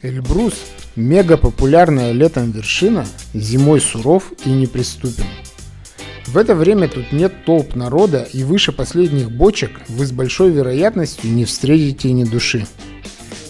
Эльбрус – мега популярная летом вершина, зимой суров и неприступен. В это время тут нет толп народа, и выше последних бочек вы с большой вероятностью не встретите ни души.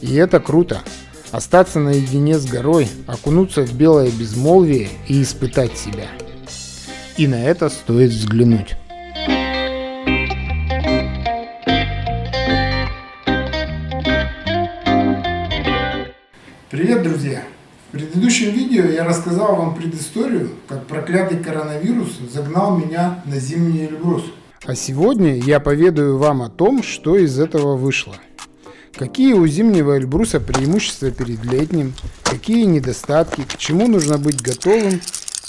И это круто. Остаться наедине с горой, окунуться в белое безмолвие и испытать себя. И на это стоит взглянуть. Привет, друзья! В предыдущем видео я рассказал вам предысторию, как проклятый коронавирус загнал меня на зимний Эльбрус. А сегодня я поведаю вам о том, что из этого вышло. Какие у зимнего Эльбруса преимущества перед летним, какие недостатки, к чему нужно быть готовым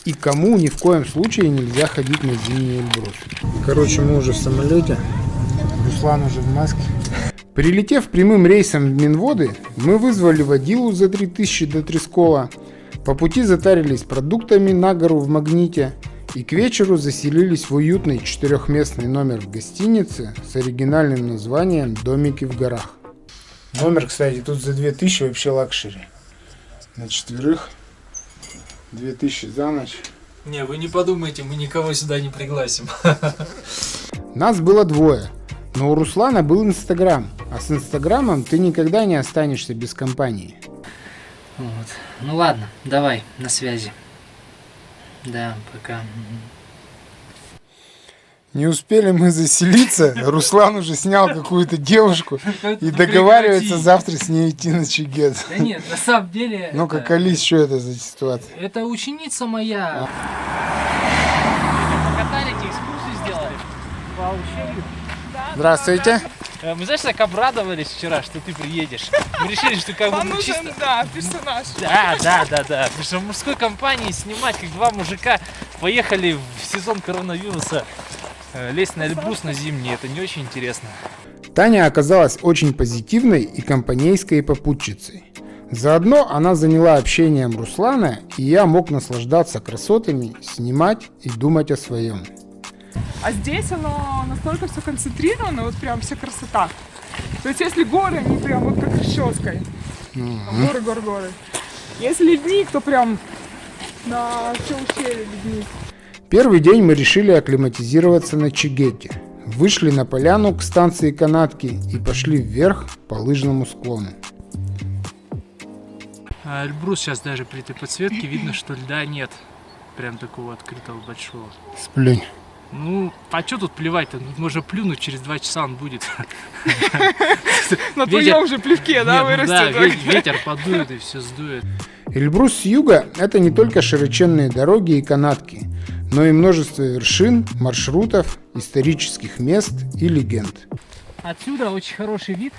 и кому ни в коем случае нельзя ходить на зимний Эльбрус. Короче, мы уже в самолете, Руслан уже в маске. Прилетев прямым рейсом в Минводы, мы вызвали водилу за 3000 до Трескола, по пути затарились продуктами на гору в Магните и к вечеру заселились в уютный 4-местный номер в гостинице с оригинальным названием «Домики в горах». Номер, кстати, тут за 2000 вообще лакшери. На 4, 2000 за ночь. Не, вы не подумайте, мы никого сюда не пригласим. Нас было двое. Но у Руслана был Инстаграм, а с Инстаграмом ты никогда не останешься без компании. Вот. Ну ладно, давай, на связи. Да, пока. Не успели мы заселиться, Руслан уже снял какую-то девушку и договаривается завтра с ней идти на Чегет. Да нет, на самом деле... Ну-ка, Алис, что это за ситуация? Это ученица моя. Покатали, экскурсию сделали по ущелью. Здравствуйте. Мы, знаешь, так обрадовались вчера, что ты приедешь. Мы решили, что как бы мы чисто... Да, персонаж. Да. Потому что в мужской компании снимать, как два мужика поехали в сезон коронавируса лезть на Эльбрус на зимний, это не очень интересно. Таня оказалась очень позитивной и компанейской попутчицей. Заодно она заняла общением Руслана, и я мог наслаждаться красотами, снимать и думать о своем. А здесь оно настолько все концентрировано, вот прям вся красота. То есть если горы, они прям вот как расческой. Горы. Если ледник, то прям на все ущелье ледник. Первый день мы решили акклиматизироваться на Чегете. Вышли на поляну к станции канатки и пошли вверх по лыжному склону. Эльбрус сейчас даже при этой подсветке видно, что льда нет. Прям такого открытого большого. Сплюнь. Ну, а что тут плевать-то? Тут можно плюнуть, через 2 часа он будет. На твоем же плевке, да, вырастет? Да, ветер подует и все сдует. Эльбрус с юга – это не только широченные дороги и канатки, но и множество вершин, маршрутов, исторических мест и легенд. Отсюда очень хороший вид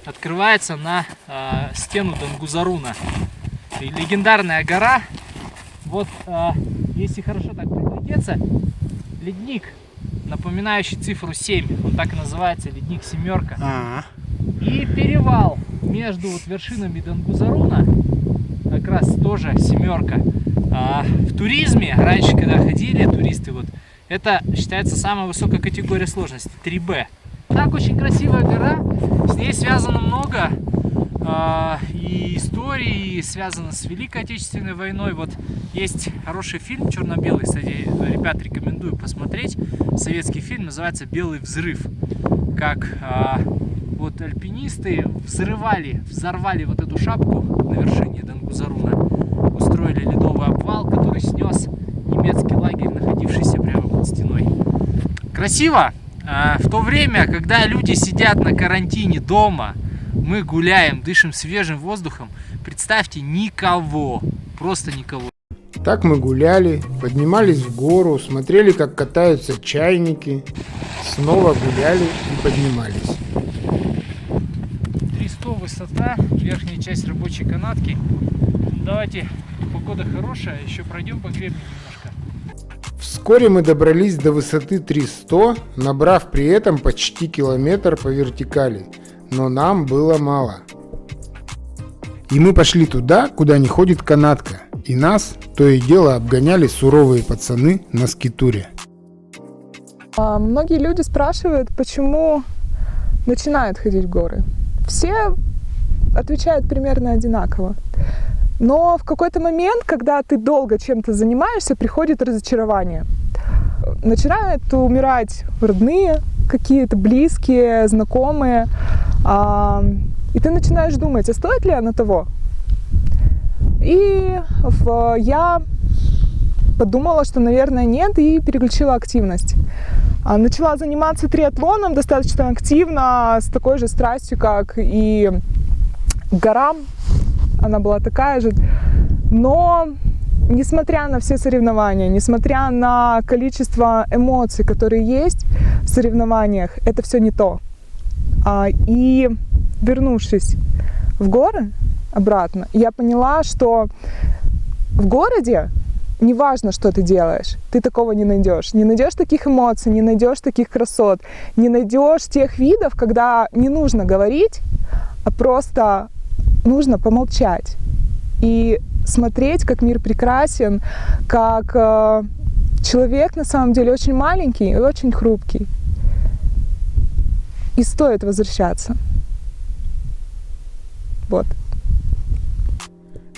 открывается на стену Дангузаруна. И легендарная гора. Вот, если хорошо так приглядеться, ледник, напоминающий цифру 7, он так и называется, ледник семерка. И перевал между вот вершинами Дангузаруна, как раз тоже семерка. В туризме, раньше когда ходили туристы, вот, это считается самая высокая категория сложности, 3Б. Так, очень красивая гора, с ней связано много и истории, связано с Великой Отечественной войной. Вот есть хороший фильм черно-белый, кстати, ребят, рекомендую посмотреть. Советский фильм, называется «Белый взрыв». Как вот альпинисты взорвали вот эту шапку на вершине Дангузаруна, устроили ледовый обвал, который снес немецкий лагерь, находившийся прямо под стеной. Красиво! В то время, когда люди сидят на карантине дома, мы гуляем, дышим свежим воздухом. Представьте, никого, просто никого. Так мы гуляли, поднимались в гору, смотрели, как катаются чайники, снова гуляли и поднимались. 300 высота, верхняя часть рабочей канатки. Давайте, погода хорошая, еще пройдем по гребню немножко. Вскоре мы добрались до высоты 300, набрав при этом почти километр по вертикали. Но нам было мало. И мы пошли туда, куда не ходит канатка. И нас то и дело обгоняли суровые пацаны на скитуре. Многие люди спрашивают, почему начинают ходить в горы. Все отвечают примерно одинаково. Но в какой-то момент, когда ты долго чем-то занимаешься, приходит разочарование. Начинают умирать родные, какие-то близкие, знакомые. И ты начинаешь думать, а стоит ли оно того? И я подумала, что, наверное, нет, и переключила активность. Начала заниматься триатлоном достаточно активно, с такой же страстью, как и к горам. Она была такая же. Но, несмотря на все соревнования, несмотря на количество эмоций, которые есть в соревнованиях, это все не то. И вернувшись в горы обратно, я поняла, что в городе неважно, что ты делаешь, ты такого не найдешь. Не найдешь таких эмоций, не найдешь таких красот, не найдешь тех видов, когда не нужно говорить, а просто нужно помолчать и смотреть, как мир прекрасен, как человек на самом деле очень маленький и очень хрупкий. И стоит возвращаться. Вот.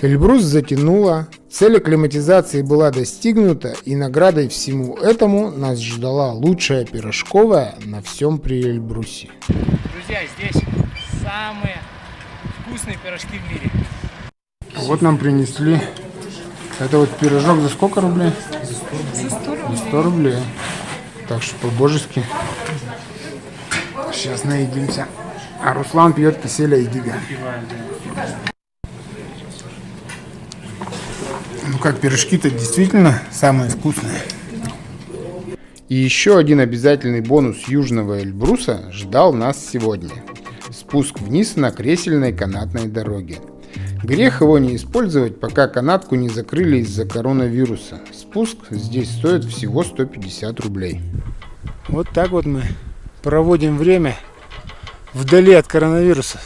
Эльбрус затянуло, цель акклиматизации была достигнута, и наградой всему этому нас ждала лучшая пирожковая на всем Приэльбрусе. Друзья, здесь самые вкусные пирожки в мире. Вот нам принесли. Это вот пирожок за сколько рублей? За 100 рублей. За 100 рублей. Так что по-божески. Сейчас наедимся. А Руслан пьет киселя и дига. Ну как, пирожки-то действительно самые вкусные. И еще один обязательный бонус Южного Эльбруса ждал нас сегодня. Спуск вниз на кресельной канатной дороге. Грех его не использовать, пока канатку не закрыли из-за коронавируса. Спуск здесь стоит всего 150 рублей. Вот так вот мы проводим время вдали от коронавируса.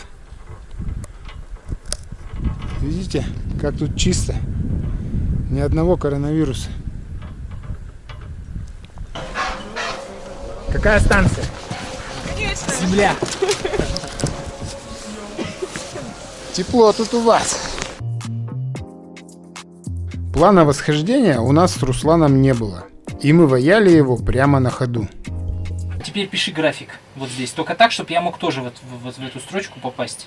Видите, как тут чисто. Ни одного коронавируса. Какая станция? Конечно. Земля. Тепло тут у вас. Плана восхождения у нас с Русланом не было. И мы ваяли его прямо на ходу. Теперь пиши график вот здесь. Только так, чтобы я мог тоже вот в эту строчку попасть.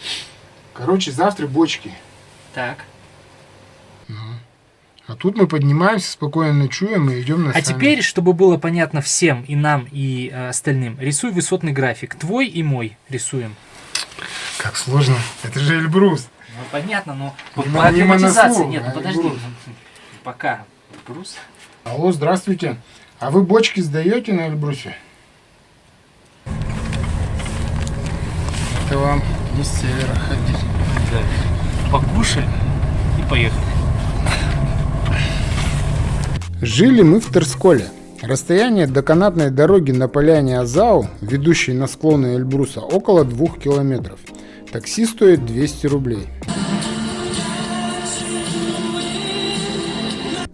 Короче, завтра бочки. Так. А тут мы поднимаемся, спокойно ночуем и идем на А теперь, чтобы было понятно всем, и нам, и остальным, рисуй высотный график. Твой и мой рисуем. Как сложно. Это же Эльбрус. Ну, понятно, но Не по акклиматизации моносол, нет, а ну подожди. Эльбрус. Пока. Эльбрус. Алло, здравствуйте. А вы бочки сдаете на Эльбрусе? Это вам не с севера ходить. Да. Покушали и поехали. Жили мы в Терсколе. Расстояние до канатной дороги на поляне Азау, ведущей на склоны Эльбруса, около 2 километров. Такси стоит 200 рублей.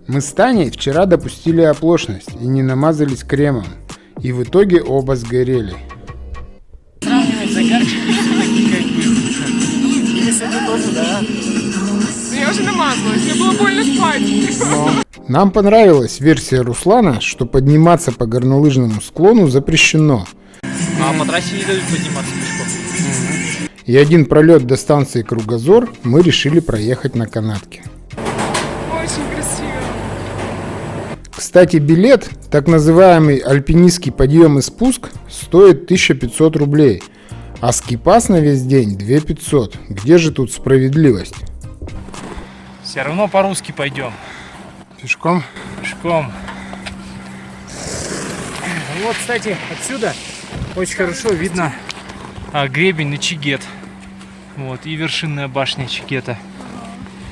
Мы с Таней вчера допустили оплошность и не намазались кремом. И в итоге оба сгорели. Сравнивать загарчики все-таки как бы. Или с этим тоже, да. Я уже намазалась, мне было больно спать. Нам понравилась версия Руслана, что подниматься по горнолыжному склону запрещено. А по трассе не дают подниматься пешком. И один пролет до станции Кругозор мы решили проехать на канатке. Очень красиво. Кстати, билет, так называемый альпинистский подъем и спуск, стоит 1500 рублей, а скипас на весь день 2500. Где же тут справедливость? Все равно по-русски пойдем. Пешком? Пешком. Вот, кстати, отсюда очень хорошо видно гребень на Чигет. Вот, и вершинная башня Чигета.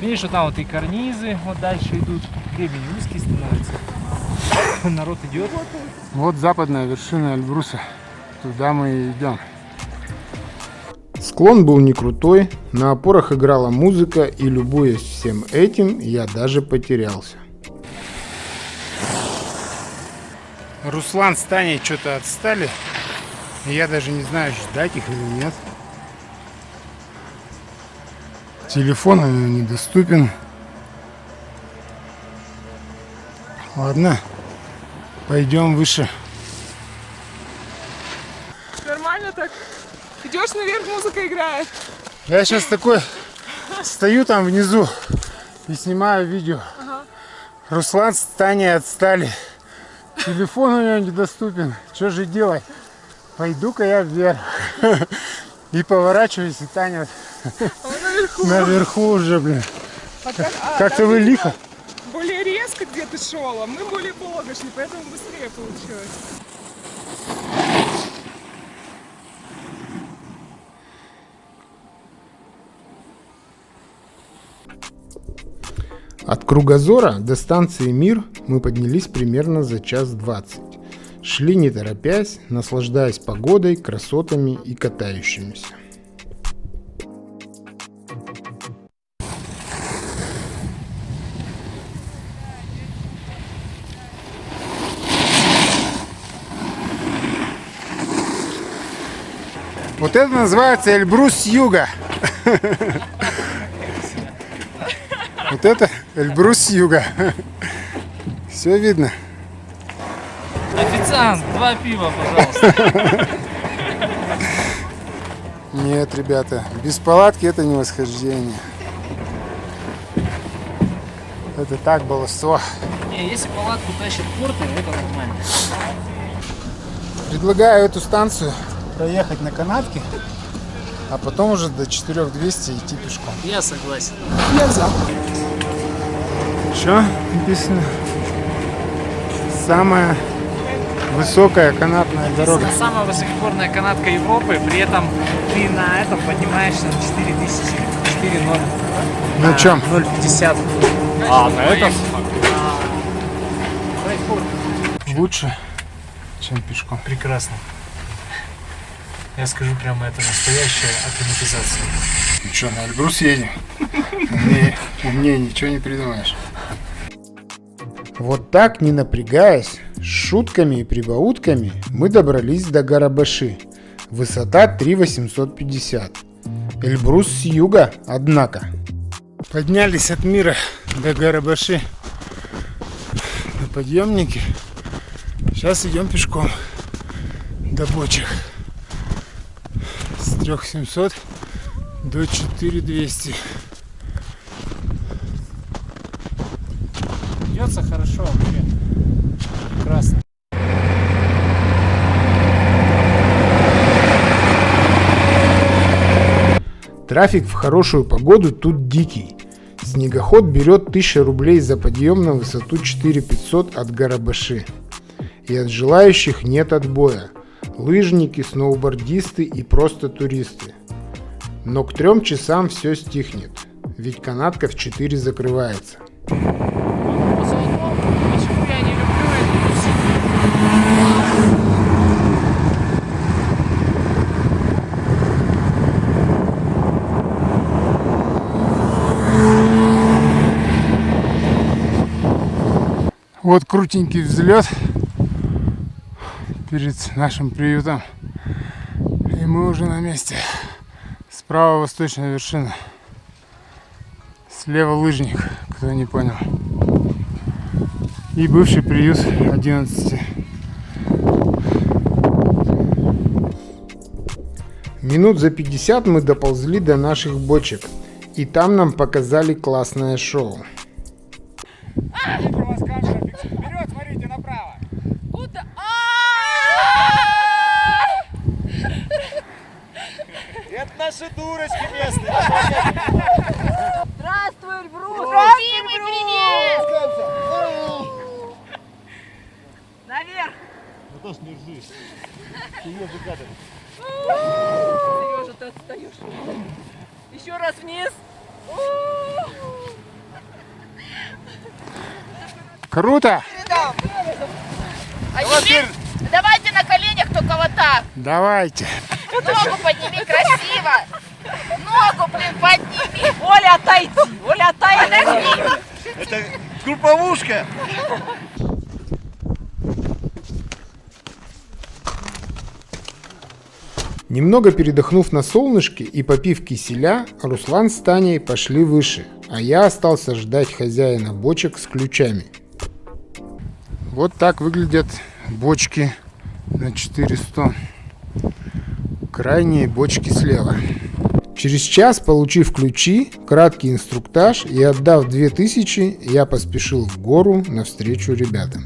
Видишь, вот там вот и карнизы вот дальше идут. Гребень узкий становится. Народ идет. Вот западная вершина Эльбруса. Туда мы и идем. Склон был не крутой, на опорах играла музыка, и любуясь всем этим, я даже потерялся. Руслан с Таней что-то отстали. Я даже не знаю, ждать их или нет. Телефон недоступен. Ладно, пойдем выше. Нормально так? Идешь наверх, музыка играет. Я сейчас такой стою там внизу и снимаю видео. Ага. Руслан с Таней отстали. Телефон у него недоступен. Что же делать? Пойду-ка я вверх. И поворачиваюсь, и Таня Он наверху. наверху уже, блин. Как-то там вы лихо. более резко где ты шел, а мы более долго шли, поэтому быстрее получилось. От Кругозора до станции Мир мы поднялись примерно за 1:20. Шли не торопясь, наслаждаясь погодой, красотами и катающимися. Вот это называется Эльбрус с юга. Вот это Эльбрус с юга. Все видно. Официант, 2 пива, пожалуйста. Нет, ребята, без палатки это не восхождение. Это так, баловство. Не, если палатку тащит порты, это нормально. Предлагаю эту станцию проехать на канатке, а потом уже до 4200 идти пешком. Я согласен. Я за. Что написано? Самая высокая канатная дорога. Это самая высокогорная канатка Европы, при этом ты на этом поднимаешься на 4000, 4,0. На чем? 0,50. А, на этом? Лучше, чем пешком. Прекрасно. Я скажу прямо, это настоящая акклиматизация. Ну что, на Эльбрус едем? Умнее ничего не придумаешь. Вот так, не напрягаясь, с шутками и прибаутками, мы добрались до Гарабаши. Высота 3850. Эльбрус с юга, однако. Поднялись от Мира до Гарабаши на подъемнике. Сейчас идем пешком до бочек. С 3700 до 4200. Идется хорошо вообще. Прекрасно. Трафик в хорошую погоду тут дикий. Снегоход берет 1000 рублей за подъем на высоту 4500 от Гарабаши. И от желающих нет отбоя. Лыжники, сноубордисты и просто туристы. Но к 3 часам все стихнет, ведь канатка в 4 закрывается. Почему я не люблю эту Вот крутенький взлет перед нашим приютом. И мы уже на месте. Справа восточная вершина. Слева лыжник, кто не понял. И бывший приют 11. Минут за 50 мы доползли до наших бочек. И там нам показали классное шоу. Вперед, смотрите направо. Куда? Это наши дурочки местные. Здравствуй, Эльбрус! Любимый, привет! Наверх! Сережа, ты отстаешь. Еще раз вниз. Круто! А теперь давайте на коленях, только вот так. Давайте. Ногу подними красиво. Ногу, блин, подними. Оля, отойди. Оля, отойди. Это групповушка. Немного передохнув на солнышке и попив киселя, Руслан с Таней пошли выше, а я остался ждать хозяина бочек с ключами. Вот так выглядят бочки на 400. Крайние бочки слева. Через час, получив ключи, краткий инструктаж и отдав 2000, я поспешил в гору навстречу ребятам.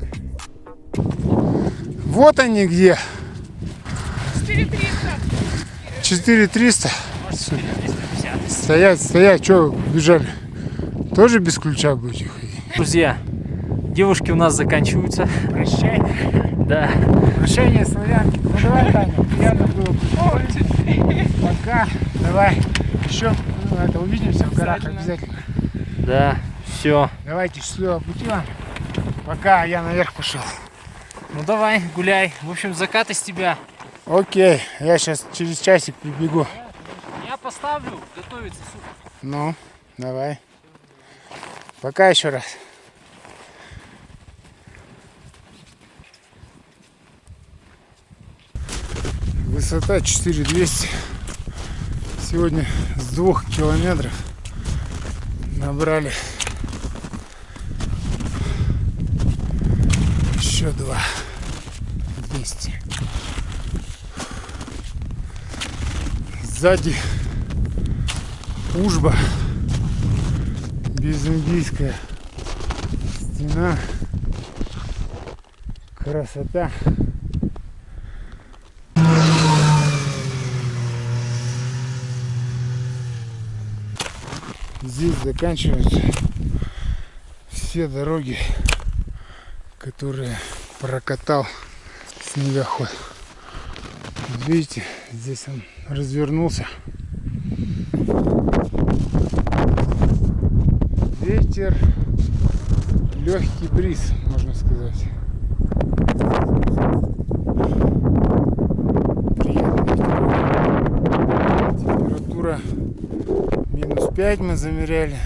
Вот они где. 4300. 4300. Может, 4250. Стоять, что бежали? Тоже без ключа будете ходить? Друзья, девушки у нас заканчиваются. Прощайте. Да. Прощание, славянки. Ну давай, Таня, приятно было. Пока. Давай. Еще увидимся в горах обязательно. Да, все. Давайте, счастливого пути вам. Пока, я наверх пошел. Ну давай, гуляй. В общем, закат из тебя. Окей, я сейчас через часик прибегу. Я поставлю, готовится суп. Ну, давай. Пока еще раз. Высота 4200. Сегодня с 2 километров набрали еще 200. Сзади Ужба, Безиндийская стена, красота. Здесь заканчиваются все дороги, которые прокатал снегоход. Видите, здесь он развернулся. Ветер, легкий бриз, можно сказать. Температура -5 мы замеряли.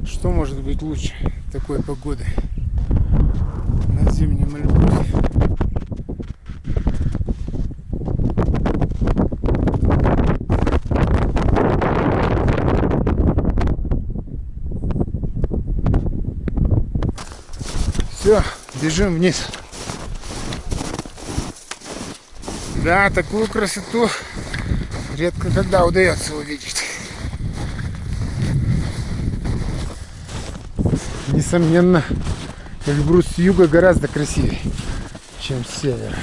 Что может быть лучше такой погоды на зимнем Эльбрусе? Все, бежим вниз. Да, такую красоту редко когда удается увидеть. Несомненно, Эльбрус с юга гораздо красивее, чем с севера.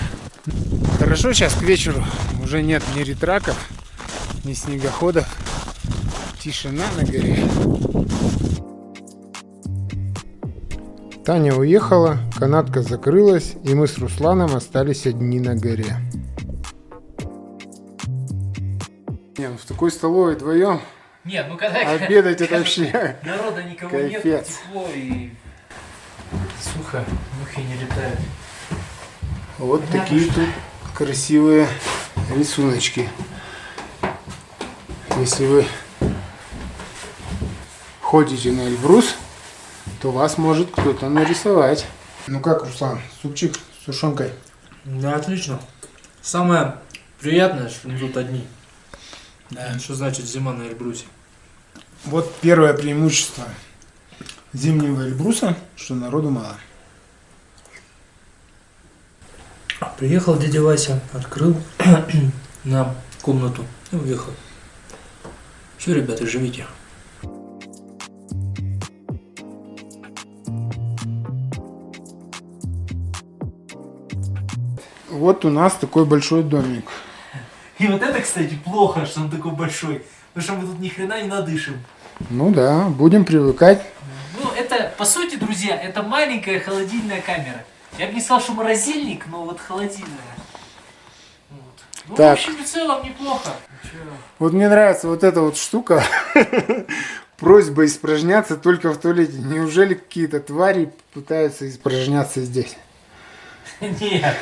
Хорошо, сейчас к вечеру уже нет ни ретраков, ни снегоходов. Тишина на горе. Таня уехала, канатка закрылась, и мы с Русланом остались одни на горе. Не, ну в такой столовой вдвоем Нет, ну когда обедать это вообще народа никого нет, кайфец. тепло и сухо, мухи не летают. Вот такие тут красивые рисуночки. Если вы ходите на Эльбрус, то вас может кто-то нарисовать. Ну как, Руслан, супчик с тушенкой? Да, отлично. Самое приятное, что мы тут одни. Да. Что значит зима на Эльбрусе? Вот первое преимущество зимнего Эльбруса, что народу мало. Приехал дядя Вася, открыл нам комнату и уехал. Все, ребята, живите. Вот у нас такой большой домик. И вот это, кстати, плохо, что он такой большой, потому что мы тут ни хрена не надышим. Ну да, будем привыкать. Ну, это, по сути, друзья, это маленькая холодильная камера. Я бы не сказал, что морозильник, но вот холодильная. Вот. Ну, Так. в общем и целом неплохо. Вот мне нравится вот эта вот штука. Просьба испражняться только в туалете. Неужели какие-то твари пытаются испражняться здесь? Нет,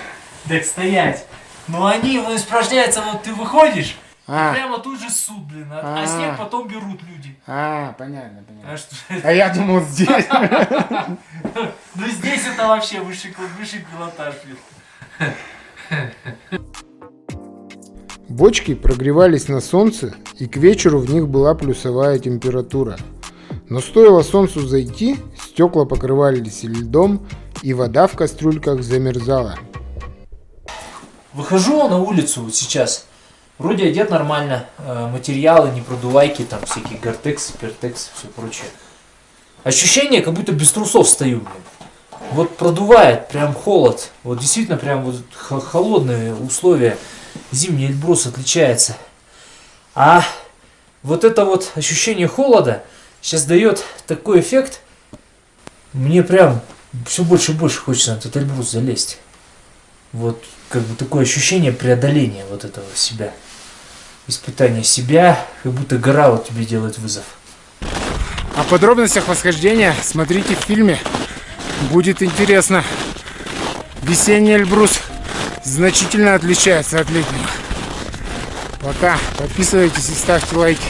так стоять. Но они испражняются, вот ты выходишь, и А. прямо тут же суд, блин, а снег потом берут люди. Понятно. А что? А я думал здесь. Ну здесь это вообще высший пилотаж, блин. Бочки прогревались на солнце, и к вечеру в них была плюсовая температура. Но стоило солнцу зайти, стекла покрывались льдом, и вода в кастрюльках замерзала. Выхожу на улицу вот сейчас. Вроде одет нормально. Материалы, не продувайки, там всякие Гортекс, Пертекс, все прочее. Ощущение, как будто без трусов стою. Вот продувает, прям холод. Вот действительно прям вот холодные условия. Зимний Эльбрус отличается. А вот это вот ощущение холода сейчас дает такой эффект. Мне прям все больше и больше хочется на этот Эльбрус залезть. Вот как бы такое ощущение преодоления вот этого себя. Испытание себя, как будто гора вот тебе делает вызов. О подробностях восхождения смотрите в фильме. Будет интересно. Весенний Эльбрус значительно отличается от летнего. Пока. Подписывайтесь и ставьте лайки.